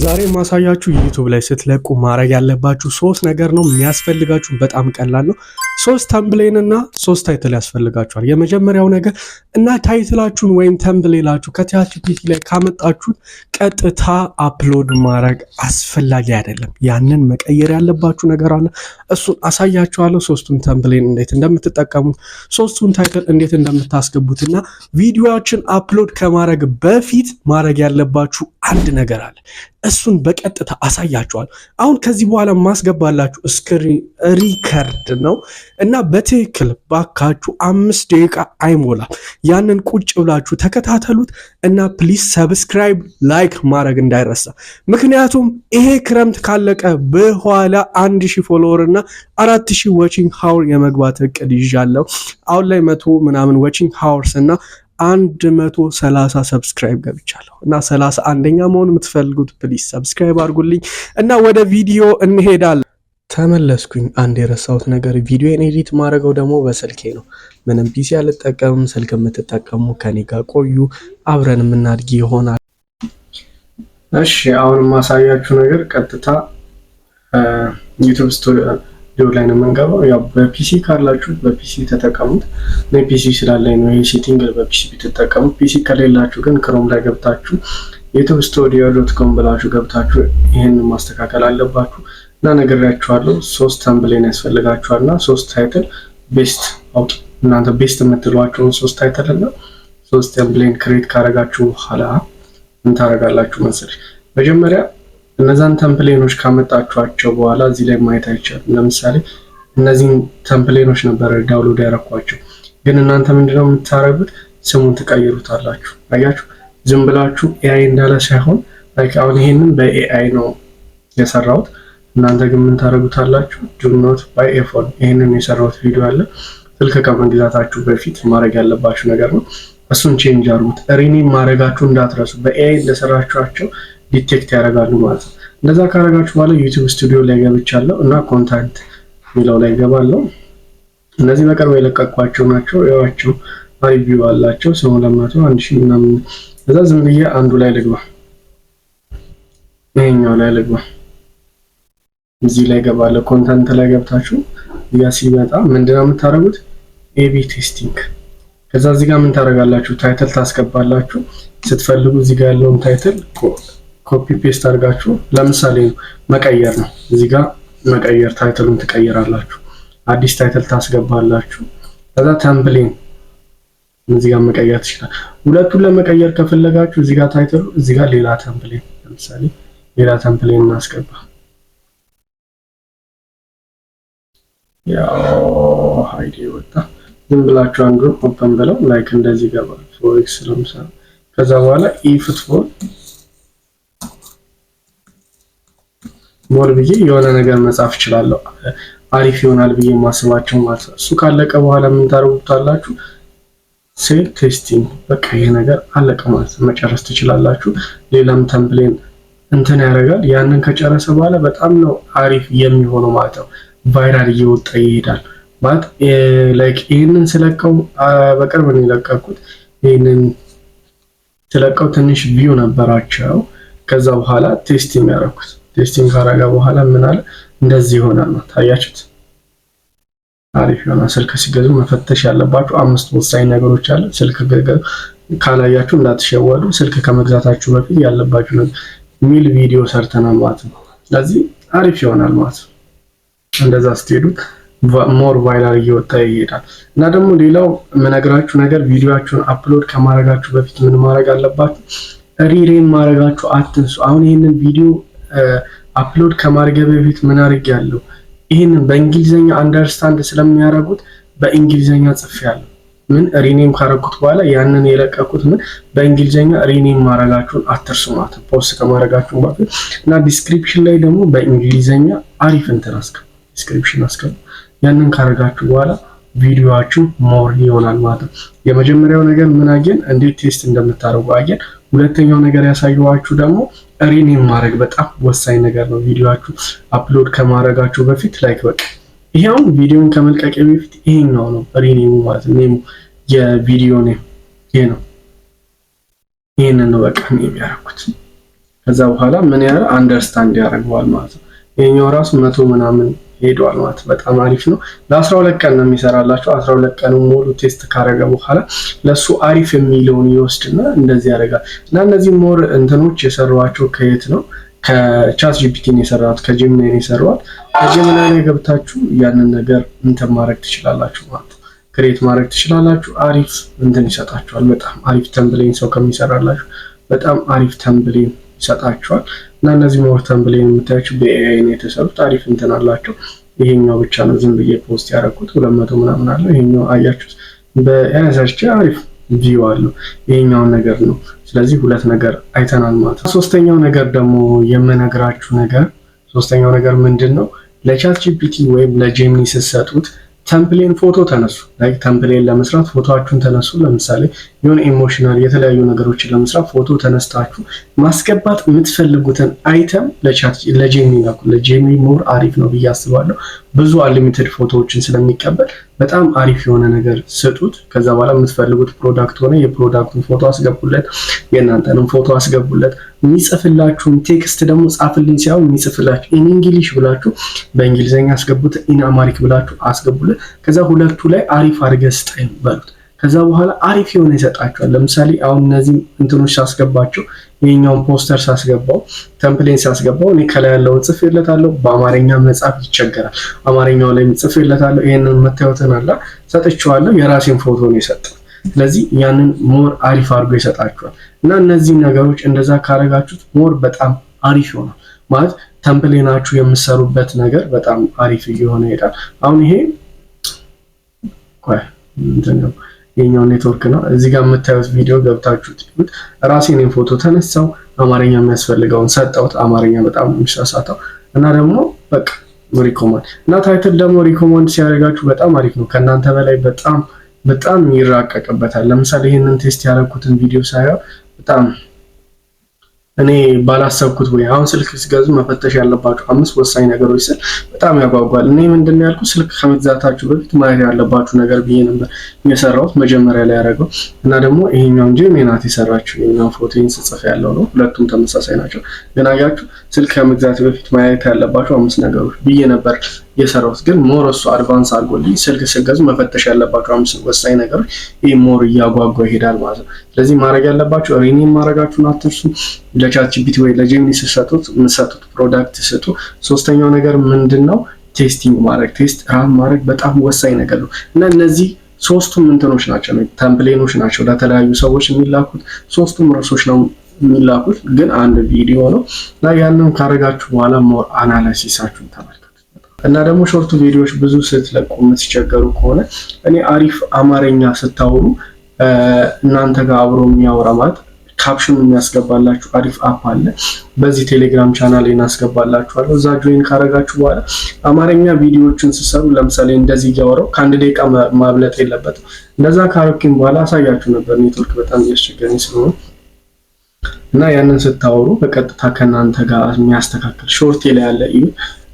ዛሬ ማሳያችሁ ዩቲዩብ ላይ ስትለቁ ማድረግ ያለባችሁ ሶስት ነገር ነው። የሚያስፈልጋችሁ በጣም ቀላል ነው። ሶስት ተምብሌን እና ሶስት ታይትል ያስፈልጋችኋል። የመጀመሪያው ነገር እና ታይትላችሁን ወይም ተምብሌላችሁ ከቻትጂፒቲ ላይ ካመጣችሁት ቀጥታ አፕሎድ ማድረግ አስፈላጊ አይደለም። ያንን መቀየር ያለባችሁ ነገር አለ። እሱን አሳያችኋለሁ። ሶስቱን ተምብሌን እንዴት እንደምትጠቀሙት፣ ሶስቱን ታይትል እንዴት እንደምታስገቡትና ቪዲዮአችን አፕሎድ ከማድረግ በፊት ማድረግ ያለባችሁ አንድ ነገር አለ። እሱን በቀጥታ አሳያችኋል። አሁን ከዚህ በኋላ ማስገባላችሁ ስክሪን ሪከርድ ነው እና በትክክል ባካችሁ 5 ደቂቃ አይሞላም። ያንን ቁጭ ብላችሁ ተከታተሉት እና ፕሊዝ ሰብስክራይብ፣ ላይክ ማድረግ እንዳይረሳ። ምክንያቱም ይሄ ክረምት ካለቀ በኋላ 1000 ፎሎወር እና 4000 ዋቺንግ ሃወር የመግባት እቅድ ይዣለሁ። አሁን ላይ 100 ምናምን ዋቺንግ ሃወርስ እና 130 ሰብስክራይብ ገብቻለሁ እና 31ኛ መሆን የምትፈልጉት ፕሊዝ ሰብስክራይብ አድርጉልኝ እና ወደ ቪዲዮ እንሄዳለን። ተመለስኩኝ። አንድ የረሳሁት ነገር ቪዲዮን ኤዲት ማድረገው ደግሞ በስልኬ ነው። ምንም ፒሲ አልጠቀምም። ስልክ የምትጠቀሙ ከኔ ጋር ቆዩ፣ አብረን የምናድግ ይሆናል። እሺ አሁን ማሳያችሁ ነገር ቀጥታ ዩቲዩብ ስቱዲዮ ላይ ነው የምንገባው። ያው በፒሲ ካላችሁ በፒሲ ተጠቀሙት። ነው ፒሲ ስላለኝ ነው ይሄ ሴቲንግ በፒሲ ብትጠቀሙት። ፒሲ ከሌላችሁ ግን ክሮም ላይ ገብታችሁ youtube-studio.com ብላችሁ ገብታችሁ ይሄንን ማስተካከል አለባችሁ እና ነግሬያችኋለሁ። 3 ተምብሌን ያስፈልጋችኋልና 3 ታይትል ቤስት ኦኬ። እናንተ ቤስት የምትሏቸውን 3 ታይትል እና 3 ተምብሌን ክሬት ካረጋችሁ በኋላ ምን ታረጋላችሁ መሰለኝ? መጀመሪያ እነዛን ተምፕሌኖች ካመጣችኋቸው በኋላ እዚህ ላይ ማየት አይቻልም። ለምሳሌ እነዚህን ተምፕሌኖች ነበር ዳውንሎድ ያረኳቸው፣ ግን እናንተ ምንድነው የምታረጉት? ስሙን ትቀይሩታላችሁ። አያችሁ፣ ዝም ብላችሁ ኤአይ እንዳለ ሳይሆን ላይክ አሁን ይሄንን በኤአይ ነው የሰራሁት። እናንተ ግን ምን ታረጉታላችሁ? ዱ ኖት ባይ ኤ ፎን። ይሄንን የሰራሁት ቪዲዮ አለ። ስልክ ከመግዛታችሁ በፊት ማድረግ ያለባችሁ ነገር ነው። እሱን ቼንጅ አድርጉት። ሪኔም ማድረጋችሁ እንዳትረሱ። በኤአይ እንደሰራችኋቸው ዲቴክት ያደርጋሉ ማለት ነው። እንደዛ ካረጋችሁ በኋላ ዩቲዩብ ስቱዲዮ ላይ ገብቻለሁ እና ኮንታክት ሚለው ላይ ገባለሁ። እነዚህ በቅርብ የለቀቅኳቸው ናቸው። ያዋቸው ሪቪው አላቸው። ሰው 200 1000 ምናምን። እዛ ዝም ብዬ አንዱ ላይ ልግባ፣ ይሄኛው ላይ ልግባ። እዚህ ላይ ገባለሁ። ኮንታክት ላይ ገብታችሁ ያ ሲመጣ ምንድነው የምታረጉት? ኤቢ ቴስቲንግ። ከዛ እዚህ ጋር ምን ታረጋላችሁ? ታይትል ታስገባላችሁ። ስትፈልጉ እዚህ ጋር ያለውን ታይትል ኮፒ ፔስት አድርጋችሁ ለምሳሌ መቀየር ነው። እዚህ ጋር መቀየር ታይትሉን ትቀይራላችሁ። አዲስ ታይትል ታስገባላችሁ። ከዛ ተምብሌን እዚህ ጋር መቀየር ትችላላችሁ። ሁለቱን ለመቀየር ከፈለጋችሁ እዚህ ጋር ታይትሉ፣ እዚህ ጋር ሌላ ተምብሌን፣ ለምሳሌ ሌላ ተምብሌን እናስገባ። ያው ሃይዲ ወጣ። ዝም ብላችሁ አንዱን ኦፕን ብለው ላይክ እንደዚህ ገባል። ፎሬክስ ለምሳሌ ከዛ በኋላ ኢፍትፎል ሞር ብዬ የሆነ ነገር መጻፍ እችላለሁ። አሪፍ ይሆናል ብዬ ማስባቸው ማለት ነው። እሱ ካለቀ በኋላ ምን ታረጉታላችሁ? ሴል ቴስቲንግ። በቃ ይሄ ነገር አለቀ ማለት ነው። መጨረስ ትችላላችሁ። ሌላም ተምፕሌን እንትን ያደርጋል። ያንን ከጨረሰ በኋላ በጣም ነው አሪፍ የሚሆነው ማለት ነው። ቫይራል እየወጣ ይሄዳል ማለት ላይክ ይሄንን ስለቀው በቅርብ ነው የለቀኩት። ይሄንን ስለቀው ትንሽ ቪው ነበራቸው። ከዛ በኋላ ቴስቲንግ ያደረኩት። ቴስቲንግ ካረጋ በኋላ ምን አለ? እንደዚህ ይሆናል ነው። ታያችሁት? አሪፍ ይሆናል። ስልክ ሲገዙ መፈተሽ ያለባችሁ 5 ወሳኝ ነገሮች አለ። ስልክ ካላያችሁ እንዳትሸወዱ። ስልክ ከመግዛታችሁ በፊት ያለባችሁ ነገር ሚል ቪዲዮ ሰርተናል ማለት ነው። ስለዚህ አሪፍ ይሆናል ማለት ነው። እንደዛ ስትሄዱ ሞር ቫይራል እየወጣ ይሄዳል። እና ደግሞ ሌላው የምነግራችሁ ነገር ቪዲዮአችሁን አፕሎድ ከማድረጋችሁ በፊት ምን ማድረግ አለባችሁ? ሪሬን ማድረጋችሁ አትንሱ። አሁን ይሄንን ቪዲዮ አፕሎድ ከማድረግ በፊት ምን አድርጌያለሁ? ይሄንን በእንግሊዘኛ አንደርስታንድ ስለሚያደርጉት በእንግሊዘኛ ጽፌያለሁ። ምን ሪኔም ካረኩት በኋላ ያንን የለቀኩት ምን በእንግሊዘኛ ሪኔም ማድረጋችሁን አትርሱ ማለት ነው፣ ፖስት ከማድረጋችሁ በፊት። እና ዲስክሪፕሽን ላይ ደግሞ በእንግሊዘኛ አሪፍ እንትን ዲስክሪፕሽን አስቀምጡ። ያንን ካረጋችሁ በኋላ ቪዲዮአችሁ ሞር ይሆናል ማለት ነው። የመጀመሪያው ነገር ምን አየን? እንዴት ቴስት እንደምታደርጉ አየን። ሁለተኛው ነገር ያሳየኋችሁ ደግሞ ሪኔም ማድረግ በጣም ወሳኝ ነገር ነው። ቪዲዮአችሁ አፕሎድ ከማድረጋችሁ በፊት ላይክ በቃ ይሄው ቪዲዮን ከመልቀቅ በፊት ይሄኛው ነው ሪኔሙ ማለት ነው። ኔሙ የቪዲዮ ኔም ይሄ ነው። ይሄንን ነው በቃ ነው የሚያደርጉት። ከዛ በኋላ ምን ያህል አንደርስታንድ ያደርገዋል ማለት ነው። ይሄኛው ራሱ 100 ምናምን ሄዷል ማለት በጣም አሪፍ ነው። ለ12 ቀን ነው የሚሰራላችሁ። 12 ቀን ሙሉ ቴስት ካረገ በኋላ ለሱ አሪፍ የሚለውን ይወስድና እንደዚህ ያደርጋል። እና እነዚህ ሞር እንትኖች የሰሯቸው ከየት ነው? ከቻት ጂፒቲ ነው የሰራሁት፣ ከጀሚናይ ነው የሰራሁት። ከጀሚናይ ላይ ገብታችሁ ያንን ነገር እንትን ማድረግ ትችላላችሁ ማለት ነው። ክሬት ማድረግ ትችላላችሁ። አሪፍ እንትን ይሰጣችኋል። በጣም አሪፍ ተምብሌን ሰው ከሚሰራላችሁ በጣም አሪፍ ተምብሌን ይሰጣችኋል። እና እነዚህ ሞር ተምብሌን የምታያችሁ በኤአይ ነው የተሰሩት። አሪፍ እንትን አላቸው። ይሄኛው ብቻ ነው ዝም ብዬ ፖስት ያደረኩት 200 ምናምን አለው። ይሄኛው አያችሁት በኤአይ ሰርች አሪፍ ቪው አለው። ይሄኛውን ነገር ነው። ስለዚህ ሁለት ነገር አይተናል ማለት ነው። ሶስተኛው ነገር ደግሞ የምነግራችሁ ነገር ሶስተኛው ነገር ምንድን ነው? ለቻት ጂፒቲ ወይም ለጄሚኒ ስትሰጡት ተምፕሌን ፎቶ ተነሱ። ላይክ ተምፕሌን ለመስራት ፎቶአችሁን ተነሱ። ለምሳሌ የሆነ ኢሞሽናል የተለያዩ ነገሮችን ለመስራት ፎቶ ተነስታችሁ ማስገባት የምትፈልጉትን አይተም ለጄሚኒ ላኩ። ለጄሚኒ ሞር አሪፍ ነው ብዬ አስባለሁ። ብዙ አንሊሚትድ ፎቶዎችን ስለሚቀበል በጣም አሪፍ የሆነ ነገር ስጡት። ከዛ በኋላ የምትፈልጉት ፕሮዳክት ሆነ የፕሮዳክቱን ፎቶ አስገቡለት፣ የእናንተንም ፎቶ አስገቡለት። የሚጽፍላችሁን ቴክስት ደግሞ ጻፍልኝ ሳይሆን የሚጽፍላችሁ ኢን እንግሊሽ ብላችሁ በእንግሊዝኛ አስገቡት፣ ኢን አማሪክ ብላችሁ አስገቡለት። ከዛ ሁለቱ ላይ አሪፍ አድርገህ ስጠኝ በሉት። ከዛ በኋላ አሪፍ የሆነ ይሰጣችኋል። ለምሳሌ አሁን እነዚህ እንትኖች ሳስገባቸው ይሄኛውን ፖስተር ሳስገባው ተምፕሌን ሳስገባው እኔ ከላይ ያለውን ጽፌለታለሁ። በአማርኛ መጻፍ ይቸገራል። አማርኛው ላይ ጽፌለታለሁ። ይሄንን መታየትን አላ ሰጥቼዋለሁ። የራሴን ፎቶ ነው የሰጠው። ስለዚህ ያንን ሞር አሪፍ አድርጎ ይሰጣችኋል። እና እነዚህ ነገሮች እንደዛ ካረጋችሁት ሞር በጣም አሪፍ ይሆናል ማለት ተምፕሌናችሁ የምትሰሩበት ነገር በጣም አሪፍ እየሆነ ይሄዳል። አሁን ይሄ እንትነው የኛው ኔትወርክ ነው። እዚህ ጋር የምታዩት ቪዲዮ ገብታችሁ ትሉት ራሴን ፎቶ ተነሳው፣ አማርኛ የሚያስፈልገውን ሰጠውት። አማርኛ በጣም የሚሳሳተው እና ደግሞ በቃ ሪኮመንድ እና ታይትል ደግሞ ሪኮመንድ ሲያደርጋችሁ በጣም አሪፍ ነው። ከእናንተ በላይ በጣም ይራቀቅበታል። ለምሳሌ ይሄንን ቴስት ያደረኩትን ቪዲዮ ሳየው በጣም እኔ ባላሰብኩት ወይ አሁን ስልክ ሲገዙ መፈተሽ ያለባችሁ 5 ወሳኝ ነገሮች ስል በጣም ያጓጓል። እኔ ምንድነው ያልኩት ስልክ ከመግዛታችሁ በፊት ማየት ያለባችሁ ነገር ብዬ ነበር የሰራሁት መጀመሪያ ላይ ያደረገው። እና ደግሞ ይሄኛው እንጂ ሜናት የሰራችሁ ይሄኛው ፎቶን ጽፍ ያለው ነው። ሁለቱም ተመሳሳይ ናቸው። ግን አያችሁ ስልክ ከመግዛት በፊት ማየት ያለባችሁ 5 ነገሮች ብዬ ነበር የሰራሁት። ግን ሞር እሱ አድቫንስ አድርጎልኝ ስልክ ሲገዙ መፈተሽ ያለባችሁ 5 ወሳኝ ነገሮች ይሄ ሞር እያጓጓ ይሄዳል ማለት ነው። ስለዚህ ማድረግ ያለባችሁ ሪኒም ማድረጋችሁን አትርሱ። ለቻት ጂፒቲ ወይ ለጄሚኒ ስትሰጡት የምትሰጡት ፕሮዳክት ስጡ። ሶስተኛው ነገር ምንድነው? ቴስቲንግ ማድረግ፣ ቴስት ራን ማድረግ በጣም ወሳኝ ነገር ነው። እና እነዚህ ሶስቱም እንትኖች ናቸው፣ ተምፕሌኖች ናቸው ለተለያዩ ሰዎች የሚላኩት። ሶስቱም ርዕሶች ነው የሚላኩት፣ ግን አንድ ቪዲዮ ነው። እና ያንን ካረጋችሁ በኋላ ሞር አናላይሲሳችሁን ተመልከቱ። እና ደግሞ ሾርት ቪዲዮዎች ብዙ ስትለቁ የምትቸገሩ ከሆነ እኔ አሪፍ አማርኛ ስታወሩ እናንተ ጋር አብሮ የሚያወራ ማለት ካፕሽን የሚያስገባላችሁ አሪፍ አፕ አለ። በዚህ ቴሌግራም ቻናል ላይ እናስገባላችኋለሁ። እዛ ጆይን ካረጋችሁ በኋላ አማርኛ ቪዲዮዎችን ሲሰሩ ለምሳሌ እንደዚህ እያወራው ከአንድ ደቂቃ ማብለጥ የለበትም። እንደዛ ካረኩኝ በኋላ አሳያችሁ ነበር። ኔትወርክ በጣም እያስቸገረኝ ስለሆነ እና ያንን ስታወሩ በቀጥታ ከእናንተ ጋር የሚያስተካክል ሾርቴ ላይ ያለ እዩ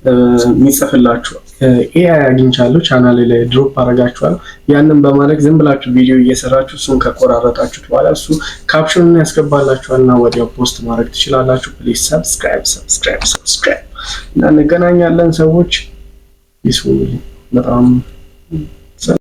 የሚጽፍላችሁ ኤአይ አግኝቻለሁ ቻናሌ ላይ ድሮፕ አረጋችኋለሁ። ያንን በማድረግ ዝም ብላችሁ ቪዲዮ እየሰራችሁ እሱን ከቆራረጣችሁት በኋላ እሱ ካፕሽኑን ያስገባላችኋልና ወዲያው ፖስት ማድረግ ትችላላችሁ። ፕሊዝ ሰብስክራይብ እና እንገናኛለን ሰዎች። ይስሙልኝ በጣም